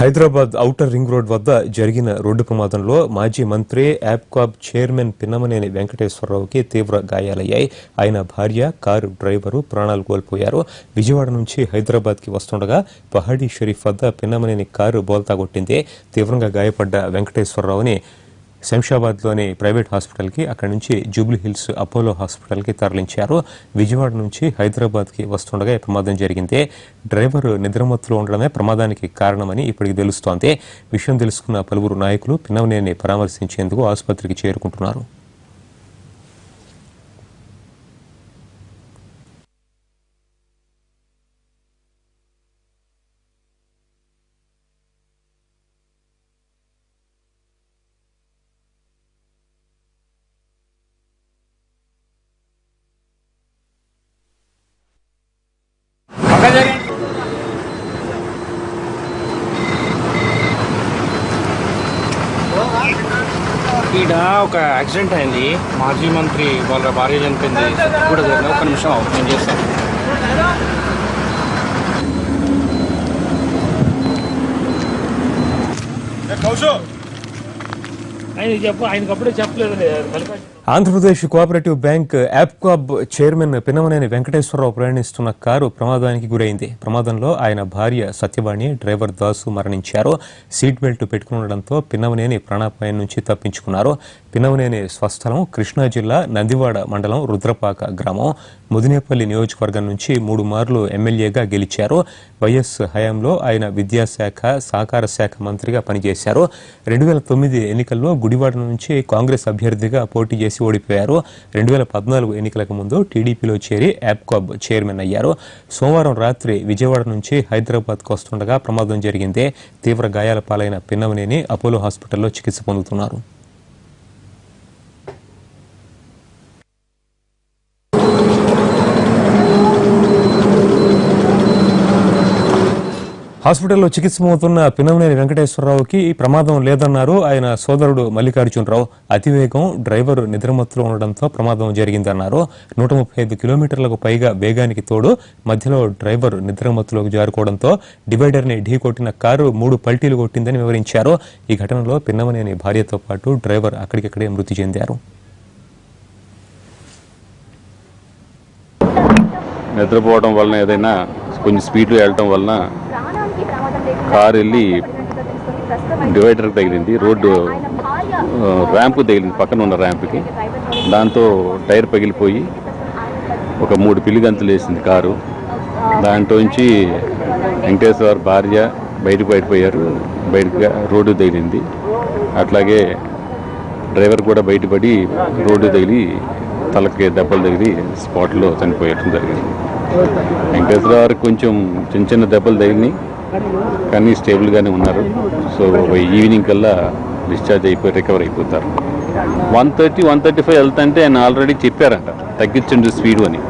Hyderabad outer ring road వద్ద జరిగిన road ప్రమాదంలో మాజీ మంత్రి యాప్కాబ్ చైర్మన్ పిన్నమనేని వెంకటేశ్వరరావుకి తీవ్ర గాయాలయ్యాయి. ఆయన భార్య, కారు డ్రైవరు ప్రాణాలు కోల్పోయారు. విజయవాడ నుంచి హైదరాబాద్కి వస్తుండగా పహాడీ షరీఫ్ వద్ద పిన్నమనేని కారు బోల్తా కొట్టింది. తీవ్రంగా గాయపడ్డ వెంకటేశ్వరరావుని శంషాబాద్లోని ప్రైవేట్ హాస్పిటల్కి, అక్కడి నుంచి జూబ్లీహిల్స్ అపోలో హాస్పిటల్కి తరలించారు. విజయవాడ నుంచి హైదరాబాద్కి వస్తుండగా ప్రమాదం జరిగింది. డ్రైవర్ నిద్రమత్తులో ఉండడమే ప్రమాదానికి కారణమని ఇప్పటికి తెలుస్తోంది. విషయం తెలుసుకున్న పలువురు నాయకులు పిన్నమనేని పరామర్శించేందుకు ఆసుపత్రికి చేరుకుంటున్నారు. ఈడ ఒక యాక్సిడెంట్ అయింది. మాజీ మంత్రి వాళ్ళ భార్య చనిపోయింది. కూడా జరిగింది. ఒక నిమిషం నేను చేస్తాను. ఆయనకప్పుడే చెప్పలేదు. Andhra Pradesh cooperative bank APCOB chairman Pinnamaneni Venkateswara Rao ప్రయాణిస్తున్న కారు ప్రమాదానికి గురైంది. ప్రమాదంలో ఆయన భార్య సత్యవాణి, డ్రైవర్ దాసు మరణించారు. సీట్ బెల్ట్ పెట్టుకుని ఉండడంతో పిన్నమనేని ప్రాణాపాయం నుంచి తప్పించుకున్నారు. పిన్నమనేని స్వస్థలం కృష్ణా జిల్లా నందివాడ మండలం రుద్రపాక గ్రామం. ముదినేపల్లి నియోజకవర్గం నుంచి 3 మార్లు ఎమ్మెల్యేగా గెలిచారు. వైఎస్ హయాంలో ఆయన విద్యాశాఖ, సహకార శాఖ మంత్రిగా పనిచేశారు. 2009 ఎన్నికల్లో గుడివాడ నుంచి కాంగ్రెస్ అభ్యర్థిగా పోటీ చేసి ఓడిపోయారు. 2014 ఎన్నికలకు ముందు టీడీపీలో చేరి యాప్కాబ్ చైర్మన్ అయ్యారు. సోమవారం రాత్రి విజయవాడ నుంచి హైదరాబాద్కు వస్తుండగా ప్రమాదం జరిగింది. తీవ్ర గాయాల పాలైన పిన్నమనేని అపోలో హాస్పిటల్లో చికిత్స పొందుతున్నారు. హాస్పిటల్లో చికిత్స పొందుతున్న పిన్నమనేని వెంకటేశ్వరరావుకి ఈ ప్రమాదం లేదన్నారు ఆయన సోదరుడు మల్లికార్జునరావు. అతివేగం, డ్రైవర్ నిద్రమత్తులో ఉండడంతో ప్రమాదం జరిగిందన్నారు. 135 కిలోమీటర్లకు పైగా వేగానికి తోడు మధ్యలో డ్రైవర్ నిద్రమత్తులోకి జారుకోవడంతో డివైడర్ని ఢీకొట్టిన కారు 3 పల్టీలు కొట్టిందని వివరించారు. ఈ ఘటనలో పిన్నమనేని భార్యతో పాటు డ్రైవర్ అక్కడికక్కడే మృతి చెందారు. నిద్రపోవడం వలన, ఏదైనా కొంచెం స్పీడ్లో వెళ్ళటం వలన కారు వెళ్ళి డివైడర్కి తగిలింది. రోడ్డు ర్యాంపు తగిలింది, పక్కన ఉన్న ర్యాంపుకి. దాంతో టైర్ పగిలిపోయి ఒక 3 పిల్లిగంతులు వేసింది కారు. దాంట్లోంచి వెంకటేశ్వర భార్య బయటకు పడిపోయారు. బయటగా రోడ్డు తగిలింది. అట్లాగే డ్రైవర్ కూడా బయటపడి రోడ్డు తగిలి తలకి దెబ్బలు తగిలి స్పాట్లో చనిపోయడం జరిగింది. వెంకటేశ్వర గారికి కొంచెం చిన్న దెబ్బలు తగిలినాయి, కానీ స్టేబుల్గానే ఉన్నారు. సో ఈవినింగ్ కల్లా డిశ్చార్జ్ అయిపోయి రికవర్ అయిపోతారు. 135 వెళ్తుంటే ఆయన ఆల్రెడీ చెప్పారంట తగ్గించండి స్పీడు అని.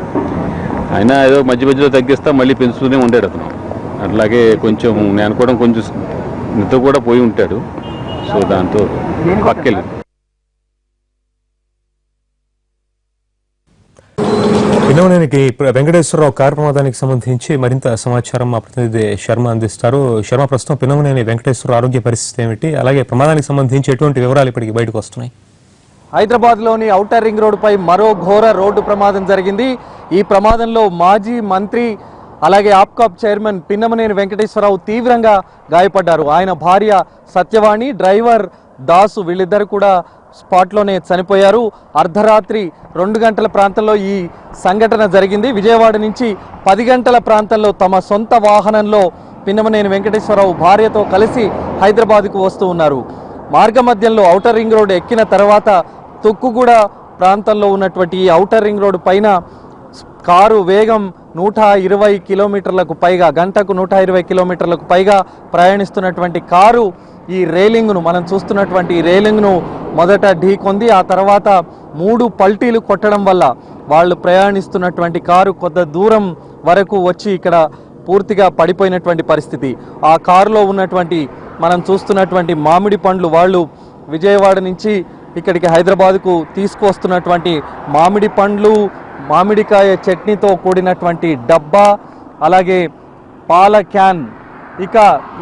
ఆయన ఏదో మధ్య మధ్యలో తగ్గిస్తా మళ్ళీ పెంచుతూనే ఉండాడు అతను. అట్లాగే కొంచెం నేను అనుకోవడం కొంచెం నిద్ర కూడా పోయి ఉంటాడు. సో దాంతో పక్కెళ్ళింది. పిన్నమనేనికి వెంకటేశ్వరరావు కారు ప్రమాదానికి సంబంధించి మరింత సమాచారం మా ప్రతినిధి శర్మ అందిస్తారు. శర్మ, ప్రస్తుతం పిన్నమనేని వెంకటేశ్వరరావు ఆరోగ్య పరిస్థితి ఏమిటి? అలాగే ప్రమాదానికి సంబంధించి ఎటువంటి వివరాలు ఇప్పటికి బయటకు వస్తున్నాయి? హైదరాబాద్లోని ఔటర్ రింగ్ రోడ్డుపై మరో ఘోర రోడ్డు ప్రమాదం జరిగింది. ఈ ప్రమాదంలో మాజీ మంత్రి అలాగే ఆప్కాబ్ చైర్మన్ పిన్నమనేని వెంకటేశ్వరరావు తీవ్రంగా గాయపడ్డారు. ఆయన భార్య సత్యవాణి, డ్రైవర్ దాసు వీళ్ళిద్దరు కూడా స్పాట్లోనే చనిపోయారు. అర్ధరాత్రి 2 గంటల ప్రాంతంలో ఈ సంఘటన జరిగింది. విజయవాడ నుంచి 10 గంటల ప్రాంతంలో తమ సొంత వాహనంలో పిన్నమనేని వెంకటేశ్వరరావు భార్యతో కలిసి హైదరాబాద్కు వస్తూ ఉన్నారు. మార్గమధ్యంలో ఔటర్ రింగ్ రోడ్ ఎక్కిన తర్వాత తుక్కుగూడ ప్రాంతంలో ఉన్నటువంటి ఈ ఔటర్ రింగ్ రోడ్ పైన కారు వేగం 120 కిలోమీటర్లకు పైగా, గంటకు 120 కిలోమీటర్లకు పైగా ప్రయాణిస్తున్నటువంటి కారు ఈ రైలింగ్ను, మనం చూస్తున్నటువంటి ఈ రైలింగ్ను మొదట ఢీకొంది. ఆ తర్వాత 3 పల్టీలు కొట్టడం వల్ల వాళ్ళు ప్రయాణిస్తున్నటువంటి కారు కొంత దూరం వరకు వచ్చి ఇక్కడ పూర్తిగా పడిపోయినటువంటి పరిస్థితి. ఆ కారులో ఉన్నటువంటి మనం చూస్తున్నటువంటి మామిడి పండ్లు, వాళ్ళు విజయవాడ నుంచి ఇక్కడికి హైదరాబాద్కు తీసుకువస్తున్నటువంటి మామిడి పండ్లు, మామిడికాయ చట్నీతో కూడినటువంటి డబ్బా, అలాగే పాల క్యాన్ ఇక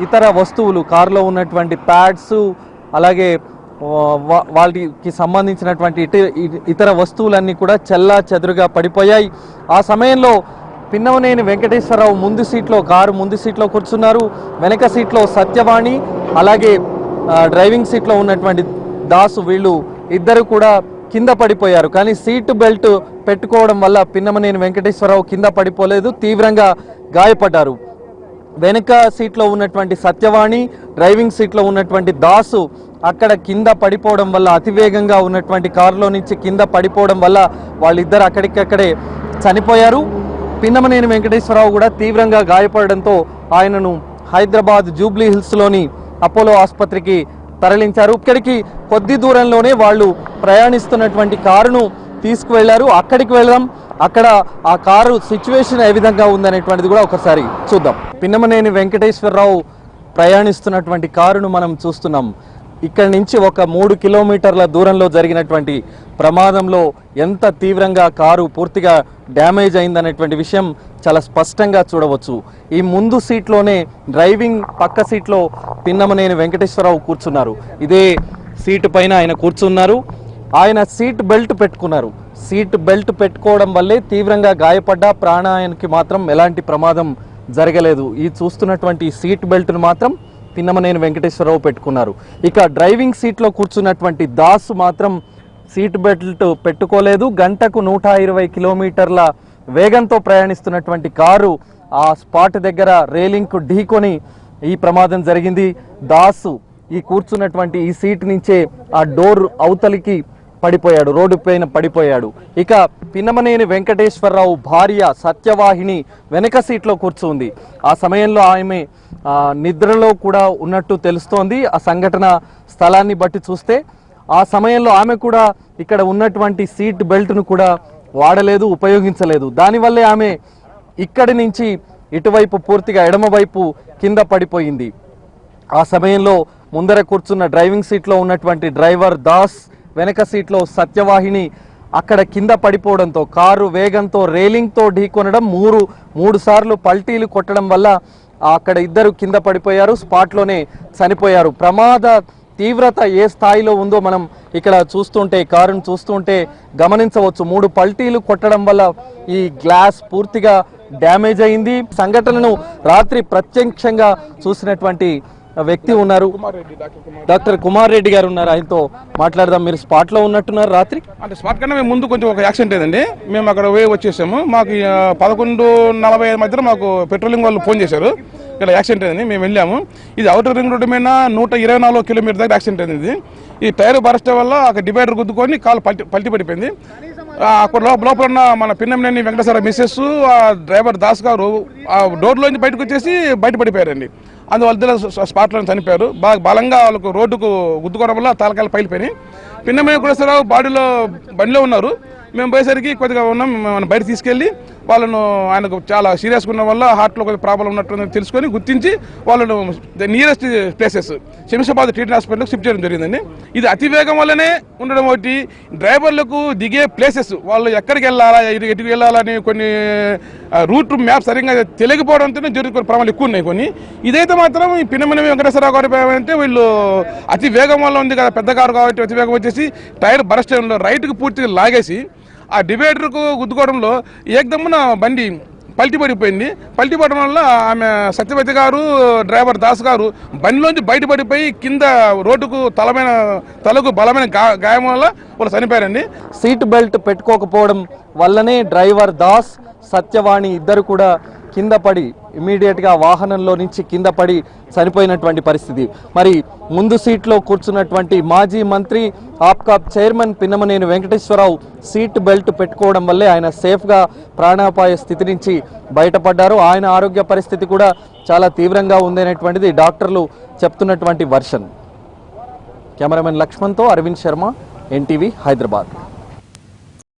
ఇతర వస్తువులు కారులో ఉన్నటువంటి ప్యాడ్స్ అలాగే వాటికి సంబంధించినటువంటి ఇతర వస్తువులన్నీ కూడా చెల్లా చెదురుగా పడిపోయాయి. ఆ సమయంలో పిన్నమనేని వెంకటేశ్వరరావు కారు ముందు సీట్లో కూర్చున్నారు. వెనక సీట్లో సత్యవాణి అలాగే డ్రైవింగ్ సీట్లో ఉన్నటువంటి దాసు, వీళ్ళు ఇద్దరు కూడా కింద పడిపోయారు. కానీ సీట్ బెల్ట్ పెట్టుకోవడం వల్ల పిన్నమనేని వెంకటేశ్వరరావు కింద పడిపోలేదు, తీవ్రంగా గాయపడ్డారు. వెనక సీట్లో ఉన్నటువంటి సత్యవాణి, డ్రైవింగ్ సీట్లో ఉన్నటువంటి దాసు అక్కడ కింద పడిపోవడం వల్ల, అతివేగంగా ఉన్నటువంటి కారులో నుంచి కింద పడిపోవడం వల్ల వాళ్ళిద్దరు అక్కడికక్కడే చనిపోయారు. పిన్నమనేని వెంకటేశ్వరరావు కూడా తీవ్రంగా గాయపడడంతో ఆయనను హైదరాబాద్ జూబ్లీ హిల్స్లోని అపోలో ఆసుపత్రికి తరలించారు. ఇక్కడికి కొద్ది దూరంలోనే వాళ్ళు ప్రయాణిస్తున్నటువంటి కారును తీసుకువెళ్లారు. అక్కడికి వెళ్దాం, అక్కడ ఆ కారు సిచ్యువేషన్ ఏ విధంగా ఉందనేటువంటిది కూడా ఒకసారి చూద్దాం. పిన్నమనేని వెంకటేశ్వరరావు ప్రయాణిస్తున్నటువంటి కారును మనం చూస్తున్నాం. ఇక్కడి నుంచి ఒక 3 కిలోమీటర్ల దూరంలో జరిగినటువంటి ప్రమాదంలో ఎంత తీవ్రంగా కారు పూర్తిగా డ్యామేజ్ అయిందనేటువంటి విషయం చాలా స్పష్టంగా చూడవచ్చు. ఈ ముందు సీట్లోనే డ్రైవింగ్ పక్క సీట్లో పిన్నమనేని వెంకటేశ్వరరావు కూర్చున్నారు. ఇదే సీటు పైన ఆయన కూర్చున్నారు. ఆయన సీట్ బెల్ట్ పెట్టుకున్నారు. సీట్ బెల్ట్ పెట్టుకోవడం వల్లే తీవ్రంగా గాయపడ్డ, ప్రాణాయానికి మాత్రం ఎలాంటి ప్రమాదం జరగలేదు. ఈ చూస్తున్నటువంటి సీట్ బెల్ట్ను మాత్రం పిన్నమనేని వెంకటేశ్వరరావు పెట్టుకున్నారు. ఇక డ్రైవింగ్ సీట్లో కూర్చున్నటువంటి దాసు మాత్రం సీట్ బెల్ట్ పెట్టుకోలేదు. గంటకు 120 కిలోమీటర్ల వేగంతో ప్రయాణిస్తున్నటువంటి కారు ఆ స్పాట్ దగ్గర రేలింగ్కు ఢీకొని ఈ ప్రమాదం జరిగింది. దాసు ఈ కూర్చున్నటువంటి ఈ సీట్ నుంచే ఆ డోర్ అవతలికి పడిపోయాడు, రోడ్డు పైన పడిపోయాడు. ఇక పిన్నమనేని వెంకటేశ్వరరావు భార్య సత్యవాహిని వెనక సీట్లో కూర్చుంది. ఆ సమయంలో ఆమె నిద్రలో కూడా ఉన్నట్టు తెలుస్తోంది. ఆ సంఘటన స్థలాన్ని బట్టి చూస్తే ఆ సమయంలో ఆమె కూడా ఇక్కడ ఉన్నటువంటి సీట్ బెల్ట్ను కూడా వాడలేదు, ఉపయోగించలేదు. దానివల్లే ఆమె ఇక్కడి నుంచి ఇటువైపు పూర్తిగా ఎడమవైపు కింద పడిపోయింది. ఆ సమయంలో ముందర కూర్చున్న డ్రైవింగ్ సీట్లో ఉన్నటువంటి డ్రైవర్ దాస్, వెనక సీట్లో సత్యవాహిని అక్కడ కింద పడిపోవడంతో కారు వేగంతో రేలింగ్తో ఢీకొనడం, మూడు సార్లు పల్టీలు కొట్టడం వల్ల అక్కడ ఇద్దరు కింద పడిపోయారు, స్పాట్లోనే చనిపోయారు. ప్రమాద తీవ్రత ఏ స్థాయిలో ఉందో మనం ఇక్కడ చూస్తుంటే, కారును చూస్తుంటే గమనించవచ్చు. 3 పల్టీలు కొట్టడం వల్ల ఈ గ్లాస్ పూర్తిగా డ్యామేజ్ అయింది. సంఘటనను రాత్రి ప్రత్యక్షంగా చూసినటువంటి వ్యక్తి ఉన్నారు, డాక్టర్ కుమార్ రెడ్డి గారు ఉన్నారు. ఆయనతో మాట్లాడదాం. మీరు స్పాట్ లో ఉన్నట్టున్నారు రాత్రి? అంటే స్పాట్ కన్నా మేము ముందు కొంచెం ఒక యాక్సిడెంట్ అయిందండి. మేము అక్కడ వచ్చేసాము. మాకు 11:45 మధ్యలో మాకు పెట్రోలింగ్ వాళ్ళు ఫోన్ చేశారు, ఇక్కడ యాక్సిడెంట్ అయింది. మేము వెళ్ళాము. ఇది అవుటర్ రింగ్ రోడ్డు మీద 124 కిలోమీటర్ దగ్గర యాక్సిడెంట్ అయింది. ఈ టైర్ బరస్ట్ వల్ల అక్కడ డివైడర్ గుద్దుకొని కాలు పల్టీ పడిపోయింది. అక్కడ లోపల ఉన్న మన పిన్నమనేని వెంకటేశ్వర మిస్సెస్, డ్రైవర్ దాస్ గారు ఆ డోర్లోంచి బయటకు వచ్చేసి బయట పడిపోయారండి. అందువల్ల స్పాట్లో చనిపోయారు. బాగా బలంగా వాళ్ళకు రోడ్డుకు గుద్దుకోవడం వల్ల తలకాయలు పైలిపోయినాయి. పిన్నమనేని వెంకటేశ్వరరావు బండిలో ఉన్నారు. మేము పోయేసరికి కొద్దిగా ఉన్నాం, మనం బయట తీసుకెళ్ళి వాళ్ళను, ఆయనకు చాలా సీరియస్గా ఉన్న వల్ల హార్ట్లో కొద్దిగా ప్రాబ్లం ఉన్నట్టు తెలుసుకొని గుర్తించి వాళ్ళను నియరెస్ట్ ప్లేసెస్ శంషాబాద్ ట్రీట్మెంట్ హాస్పిటల్కి షిఫ్ట్ చేయడం జరిగిందండి. ఇది అతివేగం వల్లనే ఉండడం ఒకటి, డ్రైవర్లకు దిగే ప్లేసెస్ వాళ్ళు ఎక్కడికి వెళ్ళాలా, ఎటుకు వెళ్ళాలని కొన్ని రూట్ మ్యాప్ సరిగ్గా తెలియకపోవడంతోనే కొన్ని ప్రమాదాలు ఎక్కువ ఉన్నాయి. కొన్ని ఇదైతే మాత్రం ఈ పిన్నమనేని వెంకటేశ్వరరావు గారు అంటే వీళ్ళు అతి వేగం వల్ల ఉంది కదా, పెద్ద కారు కాబట్టి అతి వేగం వచ్చేసి టైర్ బరస్ట్ టైంలో రైట్కి పూర్తిగా లాగేసి ఆ డివైడర్కు గుద్దుకోవడంలో ఏకదమ్మున బండి పల్టీ పడిపోయింది. పల్టీ పడడం వల్ల ఆమె సత్యవతి గారు, డ్రైవర్ దాస్ గారు బండిలోంచి బయటపడిపోయి కింద రోడ్డుకు తలకు బలమైన గాయం వల్ల వాళ్ళు చనిపోయారండి. సీట్ బెల్ట్ పెట్టుకోకపోవడం వల్లనే డ్రైవర్ దాస్, సత్యవాణి ఇద్దరు కూడా కింద పడి ఇమీడియట్గా వాహనంలో నుంచి కింద పడి చనిపోయినటువంటి పరిస్థితి. మరి ముందు సీట్లో కూర్చున్నటువంటి మాజీ మంత్రి, APCOB chairman Pinnamaneni Venkateswara Rao seat belt పెట్టుకోవడం వల్లే ఆయన సేఫ్గా ప్రాణాపాయ స్థితి నుంచి బయటపడ్డారు. ఆయన ఆరోగ్య పరిస్థితి కూడా చాలా తీవ్రంగా ఉందనేటువంటిది డాక్టర్లు చెప్తున్నటువంటి వర్షన్. కెమెరామెన్ లక్ష్మణ్తో అరవింద్ శర్మ, ఎన్టీవీ, హైదరాబాద్.